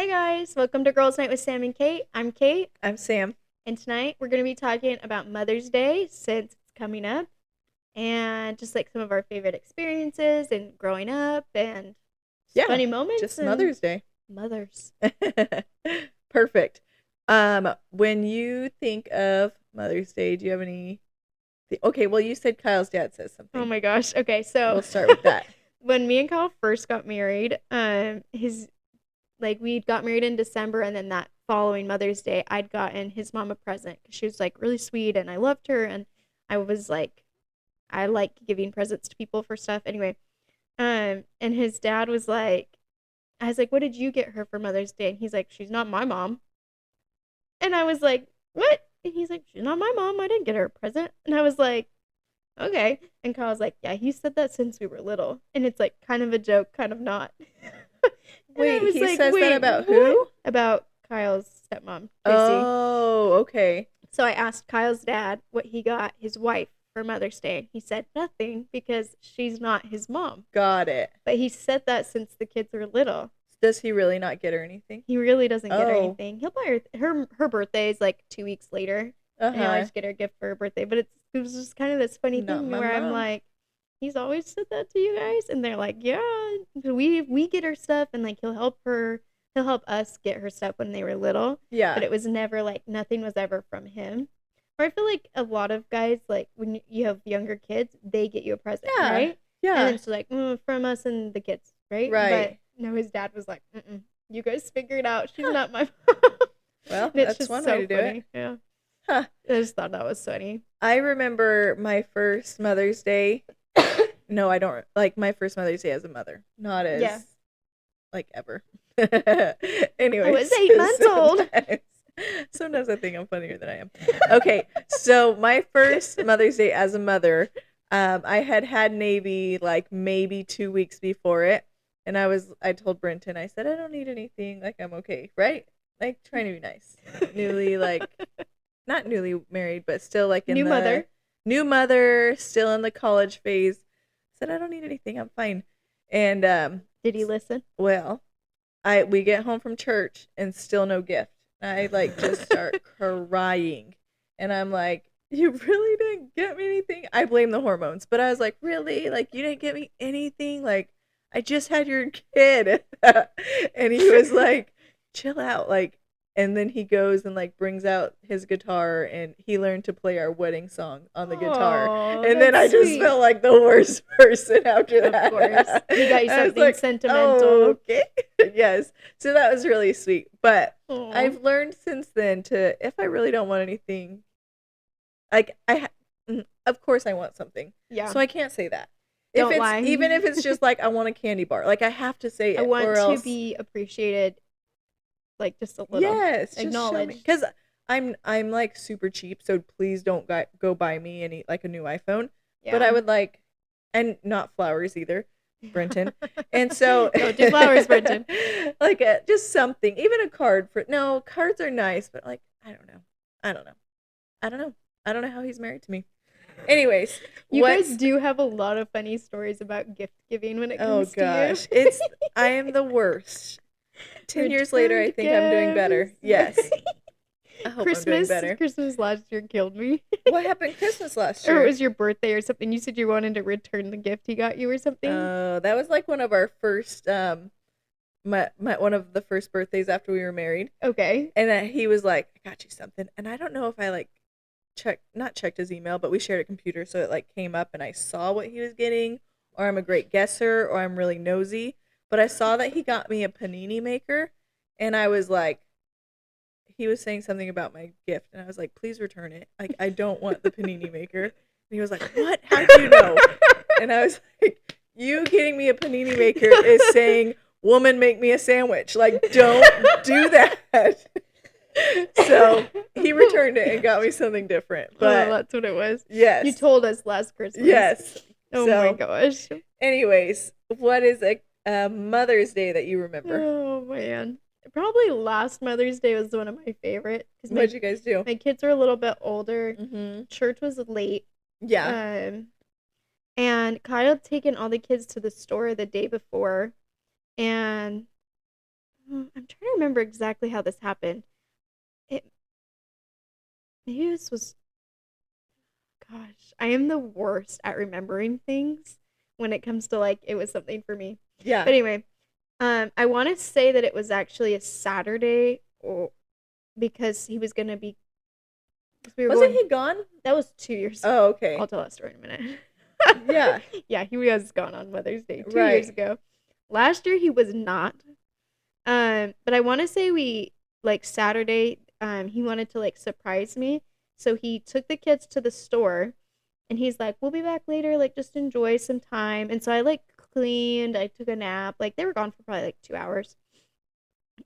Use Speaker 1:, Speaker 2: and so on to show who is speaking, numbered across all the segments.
Speaker 1: Hey guys, welcome to Girls Night with Sam and Kate. I'm Kate,
Speaker 2: I'm Sam.
Speaker 1: and tonight we're going to be talking about Mother's Day since it's coming up and just like some of our favorite experiences and growing up and just
Speaker 2: Yeah,
Speaker 1: funny moments
Speaker 2: just
Speaker 1: and
Speaker 2: Mother's Day.
Speaker 1: mothers.
Speaker 2: Perfect. When you think of Mother's Day, do you have any? Okay, well, you said Kyle's dad says
Speaker 1: Oh
Speaker 2: something.
Speaker 1: my gosh. Okay, so
Speaker 2: We'll start with that.
Speaker 1: when me and Kyle first got married, his like we got married in December, and then that following Mother's Day, I'd gotten his mom a present because she was like really sweet and I loved her, and I was like, I like giving presents to people for stuff. Anyway, and his dad was like, I was like, what did you get her for Mother's Day? And he's like, she's not my mom. And I was like, what? And he's like, she's not my mom. I didn't get her a present. And I was like, okay. And Kyle was like, yeah, he said that since we were little. And it's like kind of a joke, kind of not. And I
Speaker 2: Wait,
Speaker 1: was
Speaker 2: he
Speaker 1: like,
Speaker 2: says that
Speaker 1: wait,
Speaker 2: about
Speaker 1: what?
Speaker 2: who?
Speaker 1: About Kyle's stepmom, Tracy.
Speaker 2: Oh, okay.
Speaker 1: So I asked Kyle's dad what he got his wife for Mother's Day. He said nothing because she's not his mom.
Speaker 2: Got it.
Speaker 1: But he said that since the kids were little.
Speaker 2: Does he really not get her anything?
Speaker 1: He really doesn't get her
Speaker 2: Oh,
Speaker 1: anything. He'll buy her birthday is like 2 weeks later, and he'll
Speaker 2: uh-huh.
Speaker 1: always get her a gift for her birthday. But it was just kind of this funny
Speaker 2: Not
Speaker 1: thing
Speaker 2: my
Speaker 1: where I'm
Speaker 2: mom.
Speaker 1: like, he's always said that to you guys, and they're like, yeah, we get her stuff, and like he'll help us get her stuff when they were little. But
Speaker 2: Yeah.
Speaker 1: it was never like nothing was ever from him. Or I feel like a lot of guys, like when you have younger kids, they get you a present,
Speaker 2: Yeah.
Speaker 1: right? And then
Speaker 2: Yeah.
Speaker 1: it's like from us and the kids, right? But
Speaker 2: Right.
Speaker 1: no, his dad was like, mm-mm, you guys figure it out. She's
Speaker 2: Huh.
Speaker 1: not my mom.
Speaker 2: Well,
Speaker 1: And it's
Speaker 2: that's
Speaker 1: just
Speaker 2: one way
Speaker 1: so
Speaker 2: to do it.
Speaker 1: funny. Yeah.
Speaker 2: Huh.
Speaker 1: I just thought that was funny.
Speaker 2: I remember my first Mother's Day. No, I don't like my first Mother's Day as a mother. Not
Speaker 1: Yeah.
Speaker 2: as like ever.
Speaker 1: I was
Speaker 2: Anyways,
Speaker 1: 8 months old.
Speaker 2: sometimes, sometimes I think I'm funnier than I am. Okay, so my first Mother's Day as a mother, I had Navy like maybe 2 weeks before it, and I told Brenton, I said I don't need anything, like I'm okay, right? Like trying to be nice, newly like not newly married, but still like in
Speaker 1: New
Speaker 2: the
Speaker 1: mother.
Speaker 2: new mother, still in the college phase. Said I don't need anything, I'm fine. And
Speaker 1: Did he listen?
Speaker 2: well, I we get home from church and still no gift. I like just start crying. And I'm like, you really didn't get me anything? I blame the hormones, but I was like, really? Like you didn't get me anything? Like I just had your kid. And he was like, chill out. Like and then he goes and like brings out his guitar and he learned to play our wedding song on the guitar.
Speaker 1: Oh,
Speaker 2: And then I
Speaker 1: that's
Speaker 2: just
Speaker 1: sweet.
Speaker 2: felt like the worst person after
Speaker 1: Of course.
Speaker 2: that.
Speaker 1: He got you
Speaker 2: I was
Speaker 1: something
Speaker 2: like, oh,
Speaker 1: sentimental.
Speaker 2: okay. Yes. So that was really sweet. But
Speaker 1: Oh.
Speaker 2: I've learned since then to, if I really don't want anything, like of course I want something.
Speaker 1: Yeah.
Speaker 2: So I can't say that. If
Speaker 1: Don't
Speaker 2: it's
Speaker 1: lie.
Speaker 2: even if it's just like I want a candy bar, like I have to say
Speaker 1: I
Speaker 2: it
Speaker 1: want
Speaker 2: or
Speaker 1: to
Speaker 2: else
Speaker 1: be appreciated like just a little.
Speaker 2: yes, just show me
Speaker 1: Acknowledged.
Speaker 2: cuz I'm like super cheap, so please don't go buy me any like a new iPhone. But
Speaker 1: Yeah.
Speaker 2: I would like and not flowers either, Brenton. And so
Speaker 1: Don't do flowers, Brenton.
Speaker 2: like just something, even a card for no, cards are nice, but like I don't know. I don't know. I don't know. I don't know how he's married to me. Anyways,
Speaker 1: You guys
Speaker 2: what's
Speaker 1: do have a lot of funny stories about gift giving when it
Speaker 2: oh
Speaker 1: comes to you.
Speaker 2: gosh, it's I am the worst. 10 years later, I
Speaker 1: Returned
Speaker 2: think I'm doing better. Yes,
Speaker 1: gifts.
Speaker 2: I hope I'm doing
Speaker 1: Christmas,
Speaker 2: better.
Speaker 1: Christmas last year killed me.
Speaker 2: What happened Christmas last
Speaker 1: Or it
Speaker 2: year?
Speaker 1: was your birthday or something. You said you wanted to return the gift he got you or something.
Speaker 2: That was like one of our first, my one of the first birthdays after we were married,
Speaker 1: Okay.
Speaker 2: and he was like, "I got you something," and I don't know if I like not checked his email, but we shared a computer, so it like came up, and I saw what he was getting, or I'm a great guesser, or I'm really nosy, but I saw that he got me a panini maker, and I was like, he was saying something about my gift, and I was like, please return it. Like, I don't want the panini maker. And he was like, what? How do you know? And I was like, you getting me a panini maker is saying, woman, make me a sandwich. Like, don't do that. So he returned it and got me something different. But
Speaker 1: that's what it was.
Speaker 2: yes.
Speaker 1: You told us last Christmas.
Speaker 2: Yes.
Speaker 1: Oh
Speaker 2: so,
Speaker 1: my gosh.
Speaker 2: anyways, what is a Mother's Day that you remember?
Speaker 1: Oh man. Probably last Mother's Day was one of my favorite because
Speaker 2: What'd you guys do?
Speaker 1: my kids were a little bit older.
Speaker 2: Mm-hmm.
Speaker 1: Church was late.
Speaker 2: Yeah.
Speaker 1: And Kyle had taken all the kids to the store the day before, and I'm trying to remember exactly how this happened. It maybe this was gosh, I am the worst at remembering things when it comes to like it was something for me.
Speaker 2: Yeah.
Speaker 1: But anyway, I want to say that it was actually a Saturday or because he was going to be we were
Speaker 2: Wasn't
Speaker 1: going
Speaker 2: he gone?
Speaker 1: that was 2 years ago.
Speaker 2: Oh, okay.
Speaker 1: I'll tell that story in a minute.
Speaker 2: Yeah.
Speaker 1: Yeah, he was gone on Mother's Day 2 years
Speaker 2: Right.
Speaker 1: ago. Last year he was not. But I want to say we like Saturday. He wanted to like surprise me, so he took the kids to the store, and he's like, "We'll be back later. Like, just enjoy some time." And so I like cleaned. I took a nap. Like they were gone for probably like 2 hours,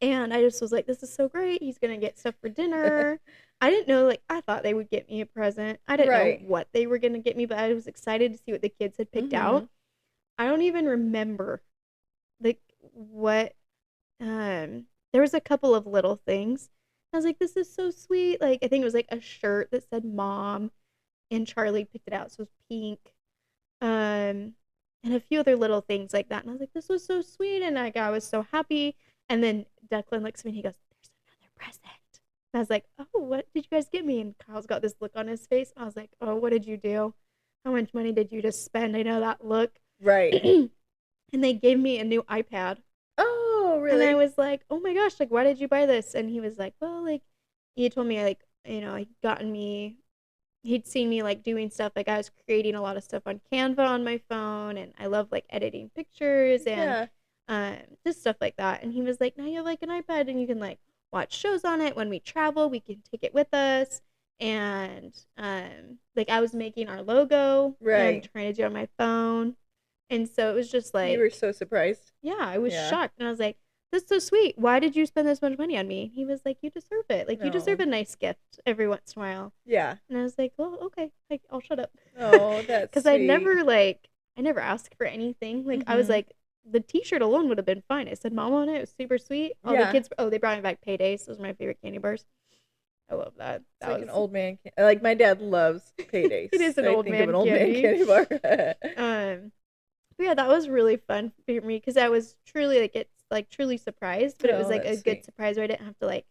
Speaker 1: and I just was like, "This is so great. He's gonna get stuff for dinner." I didn't know. Like I thought they would get me a present. I didn't know
Speaker 2: Right.
Speaker 1: what they were gonna get me, but I was excited to see what the kids had picked
Speaker 2: Mm-hmm.
Speaker 1: out. I don't even remember like what there was a couple of little things. I was like, this is so sweet. Like, I think it was like a shirt that said mom, and Charlie picked it out. So it was pink. Um, and a few other little things like that. And I was like, this was so sweet. And I was so happy. And then Declan looks at me and he goes, there's another present. And I was like, oh, what did you guys get me? And Kyle's got this look on his face. And I was like, oh, what did you do? How much money did you just spend? I know that look.
Speaker 2: Right.
Speaker 1: And they gave me a new iPad.
Speaker 2: Oh,
Speaker 1: And I
Speaker 2: really?
Speaker 1: was like, "Oh my gosh, like why did you buy this?" And he was like, "Well, like he told me like, he'd gotten me he'd seen me like doing stuff like I was creating a lot of stuff on Canva on my phone and I love like editing pictures and
Speaker 2: Yeah.
Speaker 1: just stuff like that." And he was like, "Now you have like an iPad and you can like watch shows on it when we travel, we can take it with us." And like I was making our logo and
Speaker 2: Right.
Speaker 1: trying to do it on my phone. And so it was just
Speaker 2: You were
Speaker 1: like
Speaker 2: so surprised.
Speaker 1: yeah, I was
Speaker 2: Yeah.
Speaker 1: shocked and I was like, "That's so sweet. Why did you spend this much money on me?" He was like, "You deserve it. Like you deserve
Speaker 2: No.
Speaker 1: a nice gift every once in a while."
Speaker 2: Yeah.
Speaker 1: And I was like, "Well, okay. Like I'll shut up."
Speaker 2: Oh, that's
Speaker 1: Cuz I
Speaker 2: sweet.
Speaker 1: never like I never asked for anything. Like I was
Speaker 2: Mm-hmm.
Speaker 1: like the t-shirt alone would have been fine. It said mom on it. It was super sweet. All the
Speaker 2: Yeah.
Speaker 1: kids they brought me back paydays. Those are my favorite candy bars. I love that.
Speaker 2: It's
Speaker 1: That
Speaker 2: like an
Speaker 1: was
Speaker 2: old man. Like my dad loves paydays.
Speaker 1: it is an
Speaker 2: I
Speaker 1: old
Speaker 2: think of an
Speaker 1: man
Speaker 2: old man
Speaker 1: candy.
Speaker 2: candy bar.
Speaker 1: Um but yeah, that was really fun for me because I was truly like it's like truly surprised, but it was
Speaker 2: Oh,
Speaker 1: like a
Speaker 2: that's
Speaker 1: good
Speaker 2: sweet.
Speaker 1: surprise where I didn't have to like,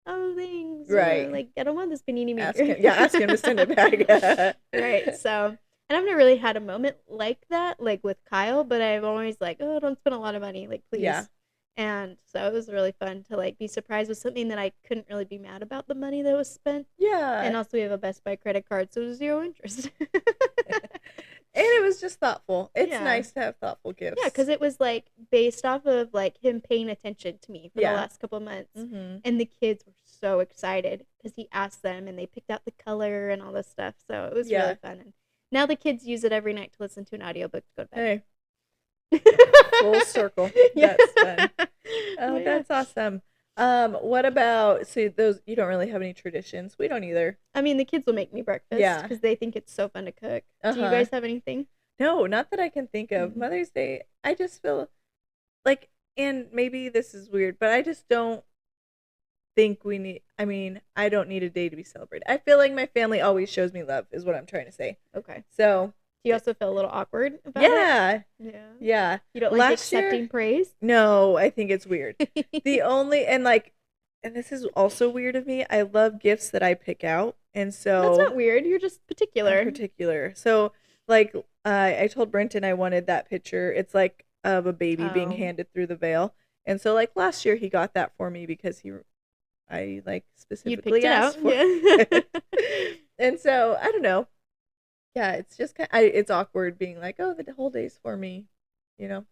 Speaker 1: oh things,
Speaker 2: Right.
Speaker 1: like I don't want this panini
Speaker 2: Ask
Speaker 1: maker.
Speaker 2: him. Yeah, ask him to send it back.
Speaker 1: Right. So, and I've never really had a moment like that, like with Kyle, but I've always like, oh, don't spend a lot of money, like
Speaker 2: Yeah.
Speaker 1: please. And so it was really fun to like be surprised with something that I couldn't really be mad about the money that was spent. And
Speaker 2: Yeah.
Speaker 1: also we have a Best Buy credit card, so it was zero interest.
Speaker 2: And it was just thoughtful. It's
Speaker 1: Yeah.
Speaker 2: nice to have thoughtful
Speaker 1: Yeah,
Speaker 2: gifts.
Speaker 1: because it was like based off of like him paying attention to me for the
Speaker 2: Yeah.
Speaker 1: last couple of months,
Speaker 2: Mm-hmm.
Speaker 1: and the kids were so excited because he asked them and they picked out the color and all this stuff. So it was really
Speaker 2: Yeah.
Speaker 1: fun. And now the kids use it every night to listen to an audiobook to go to bed.
Speaker 2: Hey, full circle.
Speaker 1: Yeah.
Speaker 2: That's fun. Oh,
Speaker 1: But yeah,
Speaker 2: that's awesome. What about so those you don't really have any traditions? We don't either.
Speaker 1: I mean the kids will make me breakfast
Speaker 2: Yeah.
Speaker 1: because they think it's so fun to cook. Do you
Speaker 2: Uh-huh.
Speaker 1: guys have anything?
Speaker 2: No, not that I can think of.
Speaker 1: Mhm.
Speaker 2: Mother's Day, I just feel like and maybe this is weird, but I just don't think we need I mean, I don't need a day to be celebrated. I feel like my family always shows me love is what I'm trying to say.
Speaker 1: Okay.
Speaker 2: So,
Speaker 1: Do you also feel a little awkward about it?
Speaker 2: yeah.
Speaker 1: Yeah.
Speaker 2: Yeah.
Speaker 1: You don't like
Speaker 2: Last year,
Speaker 1: accepting praise?
Speaker 2: no, I think it's weird. The only and like and this is also weird of me. I love gifts that I pick out. And
Speaker 1: That's
Speaker 2: so
Speaker 1: not weird. You're just
Speaker 2: I'm
Speaker 1: particular.
Speaker 2: particular. So like I told Brenton I wanted that picture. It's like of a baby being
Speaker 1: Oh,
Speaker 2: handed through the veil. And so like last year he got that for me because I like
Speaker 1: you
Speaker 2: specifically
Speaker 1: picked it out.
Speaker 2: asked for
Speaker 1: Yeah.
Speaker 2: it. And so I don't know. Yeah, it's just it's awkward being like, "Oh, the whole day's for me." You know.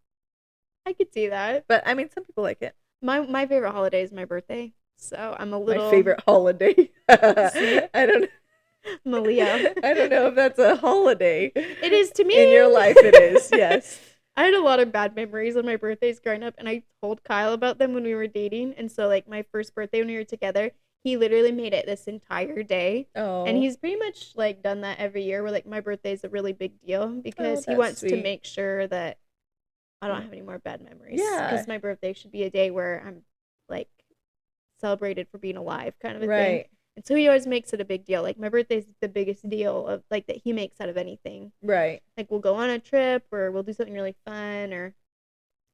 Speaker 1: I could see that.
Speaker 2: But I mean, some people like it.
Speaker 1: My favorite holiday is my birthday. So I'm a
Speaker 2: My
Speaker 1: little
Speaker 2: favorite holiday.
Speaker 1: see
Speaker 2: I don't
Speaker 1: I'm a Leo.
Speaker 2: I don't know if that's a holiday.
Speaker 1: It is to me.
Speaker 2: In your life it is. Yes.
Speaker 1: I had a lot of bad memories on my birthdays growing up, and I told Kyle about them when we were dating. And so, like, my first birthday when we were together, he literally made it this entire day. And
Speaker 2: Oh.
Speaker 1: he's pretty much like done that every year where like my birthday is a really big deal
Speaker 2: Oh,
Speaker 1: because he
Speaker 2: that's
Speaker 1: wants to
Speaker 2: sweet.
Speaker 1: make sure that I don't have any more bad memories
Speaker 2: Yeah.
Speaker 1: because my birthday should be a day where I'm like celebrated for being alive kind of a thing.
Speaker 2: Right.
Speaker 1: And so he always makes it a big deal. Like my birthday's the biggest deal of like that he makes out of anything.
Speaker 2: Right.
Speaker 1: Like we'll go on a trip or we'll do something really fun or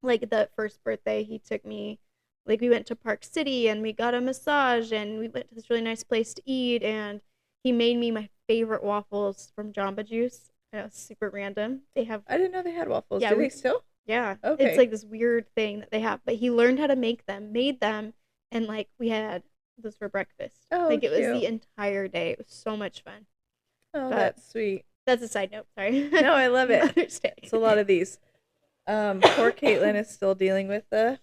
Speaker 1: like the first birthday he took me Like we went to Park City and we got a massage and we went to this really nice place to eat, and he made me my favorite waffles from Jamba Juice. It was super random. They have
Speaker 2: I didn't know they had waffles.
Speaker 1: yeah,
Speaker 2: Do they
Speaker 1: we
Speaker 2: still?
Speaker 1: yeah. It's
Speaker 2: Okay.
Speaker 1: like this weird thing that they have, but he learned how to make them, made them, and like we had those for breakfast.
Speaker 2: Oh,
Speaker 1: Like it was
Speaker 2: cute.
Speaker 1: the entire day. It was so much fun.
Speaker 2: Oh,
Speaker 1: But
Speaker 2: that's sweet.
Speaker 1: that's a side note. Sorry.
Speaker 2: No, I love it.
Speaker 1: Mother's
Speaker 2: It's a
Speaker 1: Day.
Speaker 2: lot of these. Poor Caitlin is still dealing with uh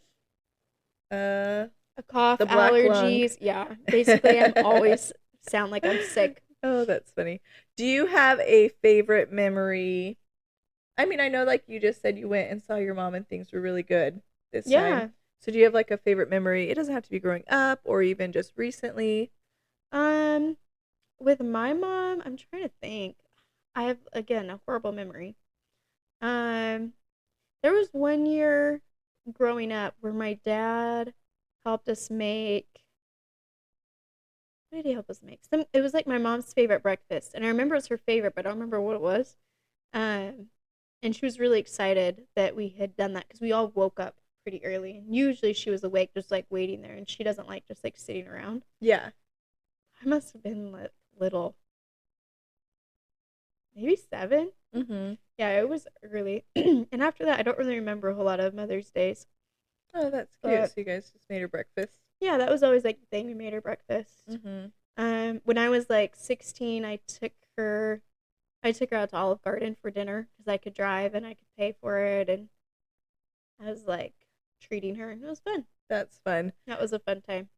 Speaker 1: A cough,
Speaker 2: the black lung.
Speaker 1: allergies. Yeah. Basically, I'm always sound like I'm sick.
Speaker 2: Oh, that's funny. Do you have a favorite memory? I mean, I know like you just said you went and saw your mom and things were really good this time.
Speaker 1: Yeah.
Speaker 2: So do you have like a favorite memory? It doesn't have to be growing up or even just recently.
Speaker 1: Um, with my mom, I'm trying to think. I have again a horrible memory. Um, there was one year growing up where my dad helped us make. What did he help us make? It was like my mom's favorite breakfast, and I remember it was her favorite, but I don't remember what it was. Um, and she was really excited that we had done that because we all woke up pretty early, and usually she was awake, just like waiting there, and she doesn't like just like sitting around.
Speaker 2: Yeah.
Speaker 1: I must have been little, maybe 7.
Speaker 2: Mhm.
Speaker 1: Yeah, it was early, and after that, I don't really remember a whole lot of Mother's Days.
Speaker 2: Oh, that's cute.
Speaker 1: But
Speaker 2: So you guys just made her breakfast.
Speaker 1: yeah, that was always like the thing. We made her breakfast.
Speaker 2: Mhm.
Speaker 1: When I was like 16, I took her out to Olive Garden for dinner because I could drive and I could pay for it, and I was like treating her, and it was fun.
Speaker 2: That's fun.
Speaker 1: That was a fun time.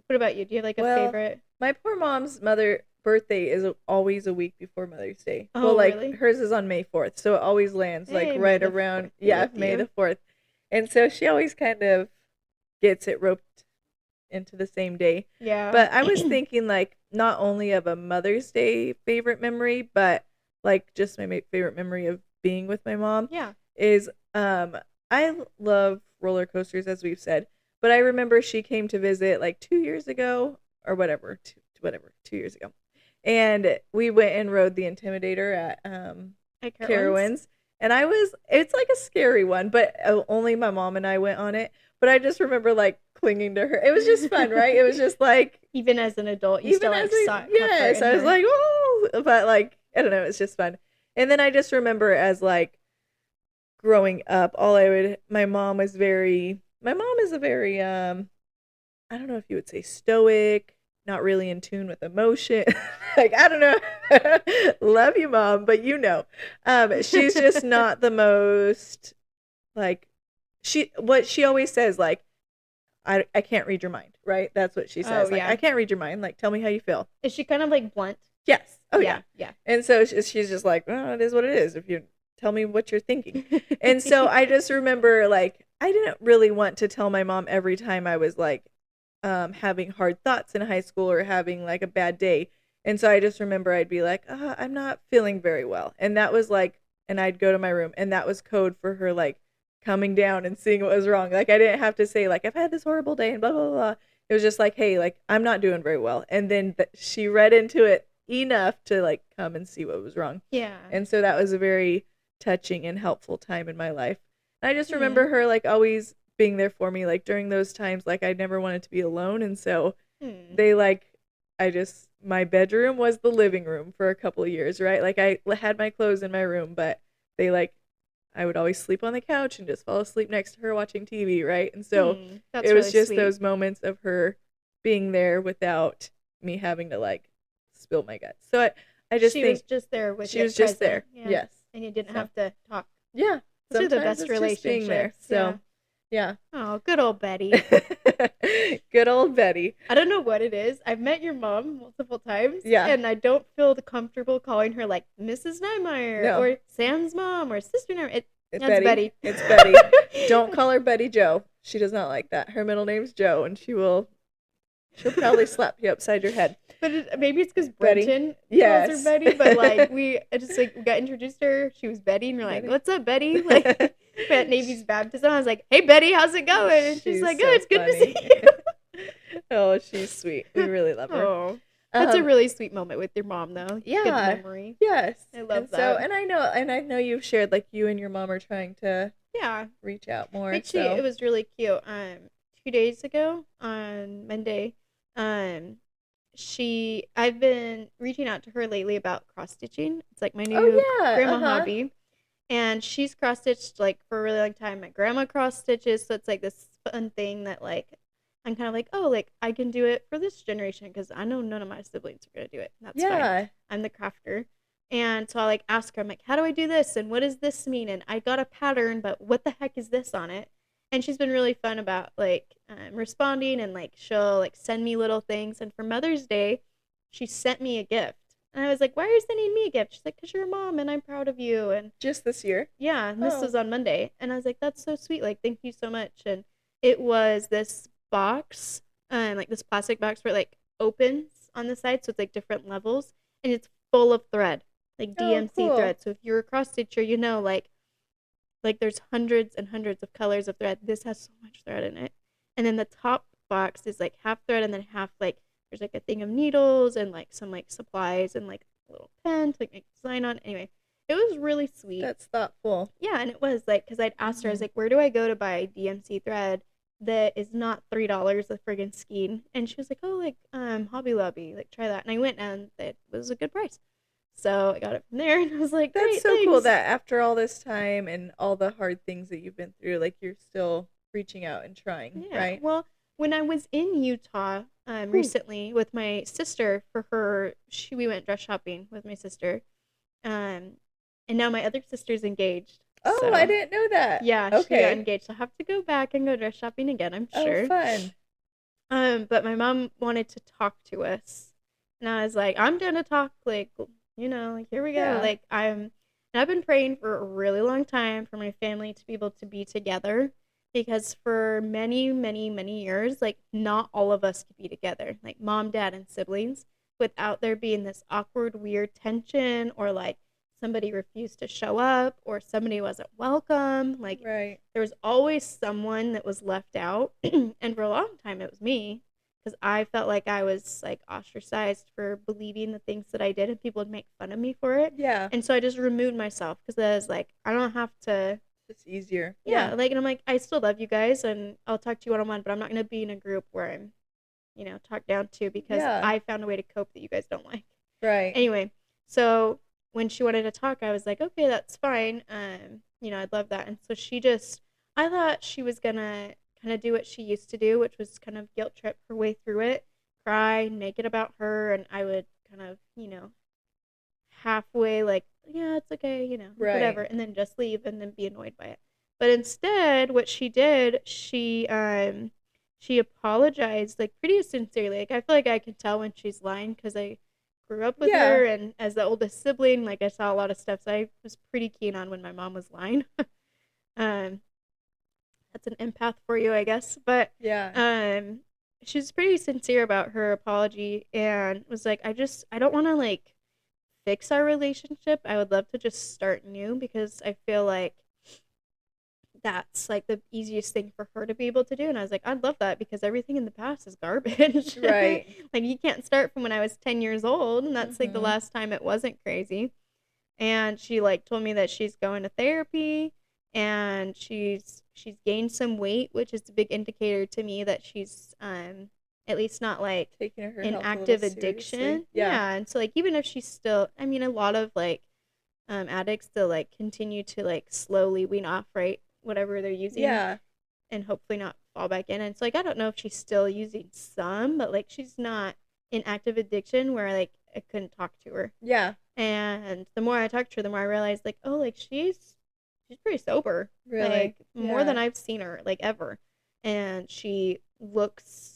Speaker 1: What about you? Do you have like a
Speaker 2: Well,
Speaker 1: favorite?
Speaker 2: my poor mom's mother birthday is always a week before Mother's Day. Well,
Speaker 1: Oh,
Speaker 2: like
Speaker 1: really?
Speaker 2: hers is on May 4th, so it always lands like
Speaker 1: Hey, May
Speaker 2: right
Speaker 1: the
Speaker 2: around
Speaker 1: 4th be with
Speaker 2: May the
Speaker 1: you.
Speaker 2: 4th. And so she always kind of gets it roped into the same day.
Speaker 1: Yeah.
Speaker 2: But I was thinking like not only of a Mother's Day favorite memory, but like just my favorite memory of being with my mom
Speaker 1: Yeah.
Speaker 2: is I love roller coasters as we've said, but I remember she came to visit like 2 years ago or whatever, 2 years ago, and we went and rode the Intimidator at
Speaker 1: Like Carowinds?
Speaker 2: Carowinds, and it's like a scary one, but only my mom and I went on it. But I just remember like clinging to her. It was just fun, right? It was just like
Speaker 1: Even as an adult, you still
Speaker 2: even as
Speaker 1: like
Speaker 2: a
Speaker 1: sought comfort
Speaker 2: yes,
Speaker 1: in
Speaker 2: I was
Speaker 1: her.
Speaker 2: like, oh, but like I don't know, it's just fun. And then I just remember as like growing up, my mom is a very I don't know if you would say stoic, not really in tune with emotion. Like I don't know. Love you, mom, but you know. She's just not the most like what she always says like I can't read your mind, right? That's what she
Speaker 1: Oh
Speaker 2: says. Like,
Speaker 1: yeah.
Speaker 2: I can't read your mind. Like, tell me how you feel.
Speaker 1: Is she kind of like blunt?
Speaker 2: Yes. Oh, yeah.
Speaker 1: Yeah, yeah.
Speaker 2: And so she's just like, oh, it is what it is. If you tell me what you're thinking. And so I just remember, like, I didn't really want to tell my mom every time I was like having hard thoughts in high school or having like a bad day. And so I just remember I'd be like, I'm not feeling very well. And that was like, and I'd go to my room, and that was code for her, like, coming down and seeing what was wrong. Like, I didn't have to say, like, I've had this horrible day and blah, blah, blah. It was just like, hey, like, I'm not doing very well. And then she read into it enough to, like, come and see what was wrong.
Speaker 1: Yeah.
Speaker 2: And so that was a very touching and helpful time in my life. And I just
Speaker 1: Hmm.
Speaker 2: remember her, like, always being there for me, like, during those times, like, I never wanted to be alone. And so
Speaker 1: Hmm.
Speaker 2: they, like, my bedroom was the living room for a couple of years, right? Like, I had my clothes in my room, but they, like, I would always sleep on the couch and just fall asleep next to her watching TV, right? And so
Speaker 1: That's
Speaker 2: it was
Speaker 1: really
Speaker 2: just
Speaker 1: sweet.
Speaker 2: those moments of her being there without me having to like spill my guts. So I just
Speaker 1: She
Speaker 2: think
Speaker 1: was just there with
Speaker 2: she
Speaker 1: you,
Speaker 2: was just
Speaker 1: present.
Speaker 2: there.
Speaker 1: Yeah.
Speaker 2: Yes.
Speaker 1: And you didn't
Speaker 2: So
Speaker 1: have to talk.
Speaker 2: yeah,
Speaker 1: Those are the
Speaker 2: sometimes
Speaker 1: best
Speaker 2: it's just being there.
Speaker 1: relationships. Yeah.
Speaker 2: So yeah.
Speaker 1: Oh, good old Betty.
Speaker 2: Good old Betty.
Speaker 1: I don't know what it is. I've met your mom multiple times,
Speaker 2: Yeah.
Speaker 1: and I don't feel comfortable calling her like Mrs. Niemeyer
Speaker 2: No.
Speaker 1: or Sam's mom or Sister Niemeyer.
Speaker 2: It's
Speaker 1: That's Betty.
Speaker 2: It's Betty. Don't call her Betty Joe. She does not like that. Her middle name's Joe, and she'll probably slap you upside your head.
Speaker 1: But maybe it's because
Speaker 2: Betty.
Speaker 1: Brenton
Speaker 2: Yes.
Speaker 1: calls her Betty. But like we got introduced to her. She was Betty, and we're like,
Speaker 2: Betty.
Speaker 1: "What's up, Betty?" Like at Navy's baptism, I was like, "Hey, Betty, how's it going?" And she's like,
Speaker 2: so
Speaker 1: "Oh, it's good to
Speaker 2: funny.
Speaker 1: see you."
Speaker 2: Oh, she's sweet. We really love her.
Speaker 1: Oh, that's a really sweet moment with your mom, though.
Speaker 2: Yeah.
Speaker 1: Good memory.
Speaker 2: Yes.
Speaker 1: I love
Speaker 2: and
Speaker 1: that.
Speaker 2: So, and I know you've shared like you and your mom are trying to
Speaker 1: Yeah.
Speaker 2: reach out more.
Speaker 1: Actually,
Speaker 2: so
Speaker 1: it was really cute. 2 days ago on Monday. Um, I've been reaching out to her lately about cross stitching. It's like my new
Speaker 2: Oh yeah.
Speaker 1: grandma
Speaker 2: Uh-huh.
Speaker 1: hobby. And she's cross stitched like for a really long time. My grandma cross stitches, so it's like this fun thing that like I'm kind of like, oh, like I can do it for this generation because I know none of my siblings are gonna do it. That's fine.
Speaker 2: Yeah.
Speaker 1: I'm the crafter. And so I like ask her, I'm like, how do I do this? And what does this mean? And I got a pattern, but what the heck is this on it? And she's been really fun about like responding, and like she'll like send me little things. And for Mother's Day, she sent me a gift. And I was like, why are you sending me a gift? She's like, because you're a mom and I'm proud of you. And
Speaker 2: Just this year.
Speaker 1: yeah, and this
Speaker 2: Oh.
Speaker 1: was on Monday. And I was like, that's so sweet. Like, thank you so much. And it was this box, like this plastic box where it like opens on the side. So it's like different levels. And it's full of thread, like
Speaker 2: Oh,
Speaker 1: DMC
Speaker 2: cool.
Speaker 1: thread. So if you're a cross stitcher, you know, like there's hundreds and hundreds of colors of thread. This has so much thread in it. And then the top box is like half thread and then half like there's like a thing of needles and like some like supplies and like a little pen to like make a design on. Anyway, it was really sweet.
Speaker 2: That's thoughtful.
Speaker 1: Yeah, and it was like because I'd asked her, I was
Speaker 2: Mhm.
Speaker 1: like, where do I go to buy DMC thread that is not $3 a friggin' skein? And she was like, oh, like Hobby Lobby, like try that. And I went and it was a good price, so I got it from there, and I was like,
Speaker 2: That's
Speaker 1: great,
Speaker 2: so cool
Speaker 1: thanks.
Speaker 2: that after all this time and all the hard things that you've been through, like you're still reaching out and trying,
Speaker 1: Yeah.
Speaker 2: right?
Speaker 1: Well, when I was in Utah
Speaker 2: Ooh.
Speaker 1: recently with my sister for her, we went dress shopping with my sister, um, and now my other sister's engaged.
Speaker 2: Oh, I
Speaker 1: So
Speaker 2: didn't know that.
Speaker 1: yeah, she got
Speaker 2: Okay.
Speaker 1: engaged. So I'll have to go back and go dress shopping again, I'm
Speaker 2: Oh,
Speaker 1: sure.
Speaker 2: fun.
Speaker 1: But my mom wanted to talk to us, and I was like, I'm gonna talk. Like, like here we go.
Speaker 2: Yeah.
Speaker 1: Like and I've been praying for a really long time for my family to be able to be together because for many, many, many years, like not all of us could be together, like mom, dad, and siblings, without there being this awkward, weird tension or like somebody refused to show up or somebody wasn't welcome. Like
Speaker 2: Right.
Speaker 1: there was always someone that was left out. And for a long time, it was me because I felt like I was like ostracized for believing the things that I did and people would make fun of me for it.
Speaker 2: Yeah.
Speaker 1: And so I just removed myself because I was like, I don't have to.
Speaker 2: It's easier. Yeah.
Speaker 1: Yeah, like, and I'm like, I still love you guys and I'll talk to you one on one, but I'm not going to be in a group where I'm, talked down to because
Speaker 2: Yeah.
Speaker 1: I found a way to cope that you guys don't like.
Speaker 2: Right.
Speaker 1: Anyway, so when she wanted to talk, I was like, okay, that's fine. I'd love that. And so I thought she was gonna kind of do what she used to do, which was kind of guilt trip her way through it, cry, make it about her, and I would kind of, halfway like, yeah, it's okay, whatever,
Speaker 2: Right.
Speaker 1: and then just leave and then be annoyed by it. But instead, what she did, she apologized like pretty sincerely. Like I feel like I can tell when she's lying because I grew up with
Speaker 2: Yeah.
Speaker 1: her, and as the oldest sibling, like I saw a lot of stuff. So I was pretty keen on when my mom was lying. um, that's an empath for you, I guess. But
Speaker 2: Yeah.
Speaker 1: um, she was pretty sincere about her apology and was like, I don't want to like fix our relationship. I would love to just start new because I feel like that's like the easiest thing for her to be able to do. And I was like, I'd love that because everything in the past is garbage.
Speaker 2: Right.
Speaker 1: Like you can't start from when I was 10 years old, and that's like the
Speaker 2: Mhm.
Speaker 1: last time it wasn't crazy. And she like told me that she's going to therapy and she's gained some weight, which is a big indicator to me that she's at least not like
Speaker 2: Taking her
Speaker 1: an
Speaker 2: health a little
Speaker 1: active
Speaker 2: seriously.
Speaker 1: addiction.
Speaker 2: Yeah.
Speaker 1: Yeah, and so like even if she's still, I mean, a lot of like addicts still like continue to like slowly wean off, right, whatever they're using,
Speaker 2: Yeah.
Speaker 1: and hopefully not fall back in. And so like I don't know if she's still using some, but like she's not in active addiction where like I couldn't talk to her.
Speaker 2: Yeah.
Speaker 1: And the more I talked to her, the more I realized like, oh, like she's pretty sober,
Speaker 2: Really.
Speaker 1: like more than
Speaker 2: Yeah.
Speaker 1: I've seen her like ever. And she looks.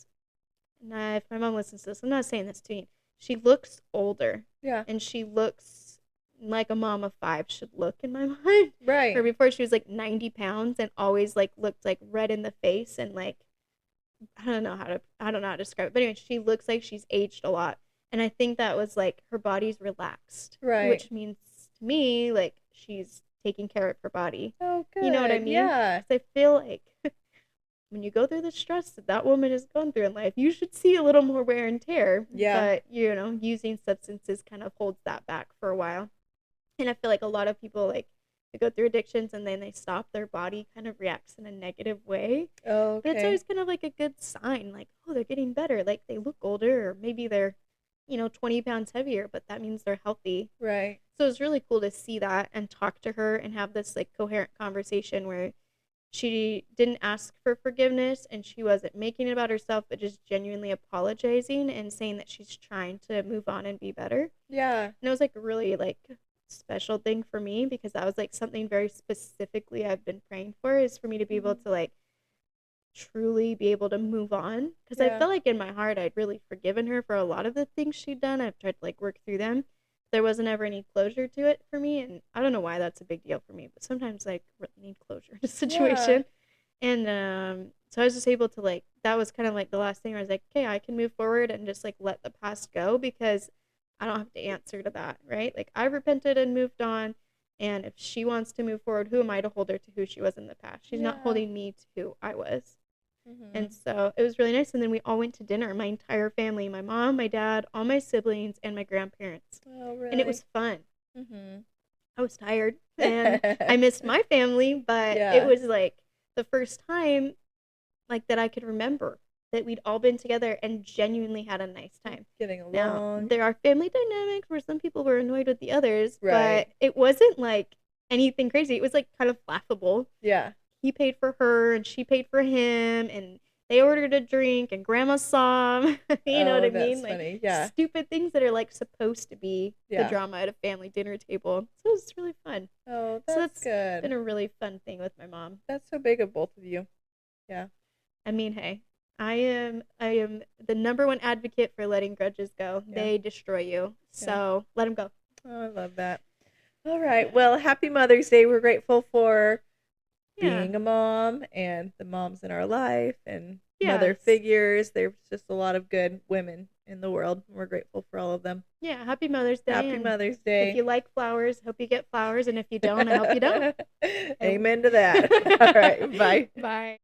Speaker 1: Nah, if my mom listens to this, I'm not saying this to you. She looks older,
Speaker 2: Yeah.
Speaker 1: and she looks like a mom of five should look in my mind. Where
Speaker 2: Right.
Speaker 1: before she was like 90 pounds and always like looked like red in the face and like I don't know how to describe it. But anyway, she looks like she's aged a lot. And I think that was like her body's relaxed,
Speaker 2: Right.
Speaker 1: which means to me like she's taking care of her body.
Speaker 2: Oh,
Speaker 1: You know what I
Speaker 2: good.
Speaker 1: mean?
Speaker 2: Yeah.
Speaker 1: Because I feel like when you go through the stress that that woman has gone through in life, you should see a little more wear and tear.
Speaker 2: Yeah.
Speaker 1: But, using substances kind of holds that back for a while. And I feel like a lot of people like who go through addictions and then they stop, their body kind of reacts in a negative way.
Speaker 2: Oh,
Speaker 1: But it's
Speaker 2: okay.
Speaker 1: always kind of like a good sign, like, oh, they're getting better. Like they look older, or maybe they're, 20 pounds heavier, but that means they're healthy.
Speaker 2: Right.
Speaker 1: So it was really cool to see that and talk to her and have this like coherent conversation where she didn't ask for forgiveness and she wasn't making it about herself, but just genuinely apologizing and saying that she's trying to move on and be better.
Speaker 2: Yeah.
Speaker 1: And it was like a really like special thing for me because that was like something very specifically I've been praying for, is for me to be able
Speaker 2: Mhm.
Speaker 1: to like truly be able to move on, because I
Speaker 2: Yeah.
Speaker 1: felt like in my heart I'd really forgiven her for a lot of the things she'd done. I've tried to like work through them. There wasn't ever any closure to it for me, and I don't know why that's a big deal for me, but sometimes I really need closure in a
Speaker 2: Yeah.
Speaker 1: situation. And so I was just able to like, that was kind of like the last thing where I was like, okay, I can move forward and just like let the past go because I don't have to answer to that, right? Like I repented and moved on. And if she wants to move forward, who am I to hold her to who she was in the past? She's not
Speaker 2: Yeah.
Speaker 1: holding me to who I was. And
Speaker 2: Mhm.
Speaker 1: so it was really nice. And then we all went to dinner, my entire family, my mom, my dad, all my siblings, and my grandparents.
Speaker 2: Oh,
Speaker 1: And it
Speaker 2: really?
Speaker 1: was fun.
Speaker 2: Mhm.
Speaker 1: I was tired and I missed my family, but it
Speaker 2: Yeah.
Speaker 1: was like the first time like that I could remember that we'd all been together and genuinely had a nice time.
Speaker 2: Getting
Speaker 1: Now,
Speaker 2: along.
Speaker 1: there are family dynamics where some people were annoyed with the others, but
Speaker 2: Right.
Speaker 1: it wasn't like anything crazy. It was like kind of laughable.
Speaker 2: Yeah.
Speaker 1: He paid for her and she paid for him, and they ordered a drink and grandma saw him. You know what
Speaker 2: Oh,
Speaker 1: I mean?
Speaker 2: that's
Speaker 1: Like
Speaker 2: funny. Yeah.
Speaker 1: stupid things that are like supposed to be the
Speaker 2: Yeah.
Speaker 1: drama at a family dinner table. So it was really fun.
Speaker 2: Oh,
Speaker 1: So
Speaker 2: that's
Speaker 1: that's been
Speaker 2: good.
Speaker 1: a really fun thing with my mom.
Speaker 2: That's so big of both of you. Yeah.
Speaker 1: I mean, hey, I am the number one advocate for letting grudges go.
Speaker 2: Yeah.
Speaker 1: They destroy you.
Speaker 2: Yeah.
Speaker 1: So let them go.
Speaker 2: Oh, I love that. All right.
Speaker 1: Yeah.
Speaker 2: Well, happy Mother's Day. We're grateful for
Speaker 1: Yeah.
Speaker 2: being a mom and the moms in our life and mother
Speaker 1: Yes.
Speaker 2: figures. There's just a lot of good women in the world. We're grateful for all of them.
Speaker 1: Yeah. Happy Mother's Day.
Speaker 2: Happy
Speaker 1: And
Speaker 2: Mother's
Speaker 1: if you
Speaker 2: Day.
Speaker 1: like flowers, hope you get flowers. And if you don't, I hope you don't. I...
Speaker 2: Amen to that. All right. Bye.
Speaker 1: Bye.